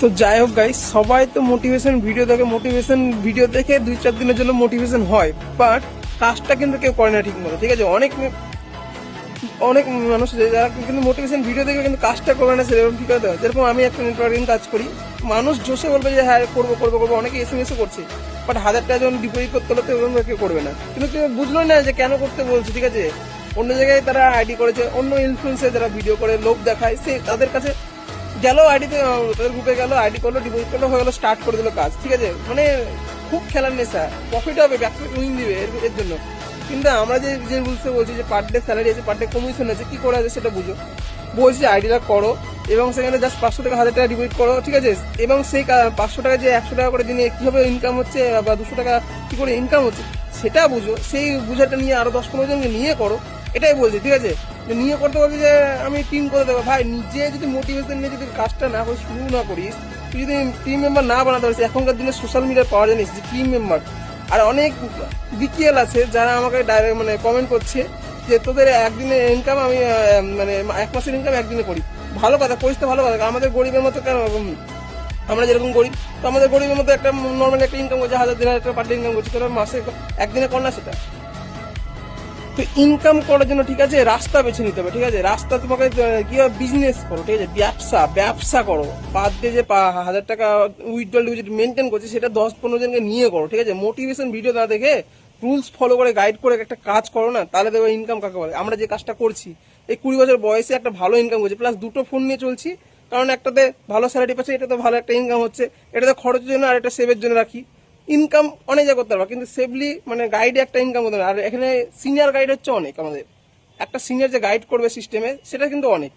তো যাই হোক গাইস, সবাই তো মোটিভেশন ভিডিও দেখে, মোটিভেশন ভিডিও দেখে 2-4 দিনের জন্য মোটিভেশন হয়, বাট কাজটা কিন্তু কেউ করে না ঠিক মতো। ঠিক আছে, অনেক অনেক মানুষ আছে যারা কিন্তু মোটিভেশন ভিডিও দেখে কিন্তু কাজটা করে না সেরকম। ঠিক আছে, যেরকম আমি একটা নেটওয়ার্কিং কাজ করি, মানুষ জোশে বলবে যে হ্যাঁ করবো করবো করবো, অনেকে SMS করছে, বাট 1000 টাকা যখন ডিপোজিট করতে হলে তো এরকম কেউ করবে না। কিন্তু কেউ বুঝলোই না যে কেন করতে বলছে। ঠিক আছে, অন্য জায়গায় তারা আইডি করেছে, অন্য ইনফ্লুয়েন্সে যারা ভিডিও করে লোভ দেখায়, সে তাদের কাছে গেল, আইডিতে তাদের গ্রুপে গেল, আইডি করলো, ডিপোজিট করলো, হয়ে গেলো, স্টার্ট করে দিল কাজ। ঠিক আছে, মানে খুব খেলার নেশা, প্রফিট হবে, ব্যাক উইন দিবে এর জন্য। কিন্তু আমরা যে যে রুলসে বলছি যে পার ডে স্যালারি আছে, পার ডে কমিশন আছে, কি করা আছে সেটা বুঝো। বলছি আইডিটা করো এবং সেখানে জাস্ট 500 টাকা 1000 টাকা ডিপোজিট করো। ঠিক আছে, এবং সেই 500 টাকা যে 100 টাকা করে দিনে কিভাবে ইনকাম হচ্ছে বা 200 টাকা কি করে ইনকাম হচ্ছে সেটা বুঝো। সেই বুঝাটা নিয়ে আরো 10-15 জনকে নিয়ে করো, এটাই বলছি। ঠিক আছে, নিয়ে করতে পারবি যে আমি টিম করে দেবো। ভাই নিজে যদি মোটিভেশন নিয়ে যদি কাজটা না করে শুরু না করিস, তুই যদি টিম মেম্বার না বানাতে পারিস, এখনকার দিনে সোশ্যাল মিডিয়ার পাওয়া জানিস যে টিম মেম্বার। আর অনেক বিকিএল আছে যারা আমাকে ডাইরেক্ট মানে কমেন্ট করছে যে তোদের একদিনের ইনকাম আমি মানে 1 মাসের ইনকাম একদিনে করি। ভালো কথা, করিস তো ভালো কথা। আমাদের গরিবের মতো কেন, আমরা যেরকম গরিব, তো আমাদের গরিবের মতো একটা নর্মাল একটা ইনকাম করছে, 1000-2000 টাকা পার ডে ইনকাম করছে, তোরা মাসে একদিনে কর না সেটা। তো ইনকাম করার জন্য ঠিক আছে রাস্তা বেছে নিতে হবে। ঠিক আছে, রাস্তা তোমাকে কি হয়, বিজনেস করো। ঠিক আছে, ব্যবসা করো। পার ডে যে 1000 টাকা উইথড্রল ডিপোজিট মেনটেন করছে সেটা 10-15 জনকে নিয়ে করো। ঠিক আছে, মোটিভেশন ভিডিও না দেখে রুলস ফলো করে গাইড করে একটা কাজ করো না, তাহলে দেখো ইনকাম কাকে বলে। আমরা যে কাজটা করছি এই 20 বছর বয়সে একটা ভালো ইনকাম করছি, প্লাস 2টো ফোন নিয়ে চলছি, কারণ একটাতে ভালো স্যালারি পাচ্ছে, এটাতে ভালো একটা ইনকাম হচ্ছে, এটাতে খরচের জন্য আর একটা সেভের জন্য রাখি। ইনকাম অনেক জায়গা করতে পারবা, কিন্তু সেফলি মানে গাইডে একটা ইনকাম করতে পারবে। আর এখানে সিনিয়র গাইড হচ্ছে অনেক, আমাদের একটা সিনিয়র যে গাইড করবে সিস্টেমে সেটা কিন্তু অনেক।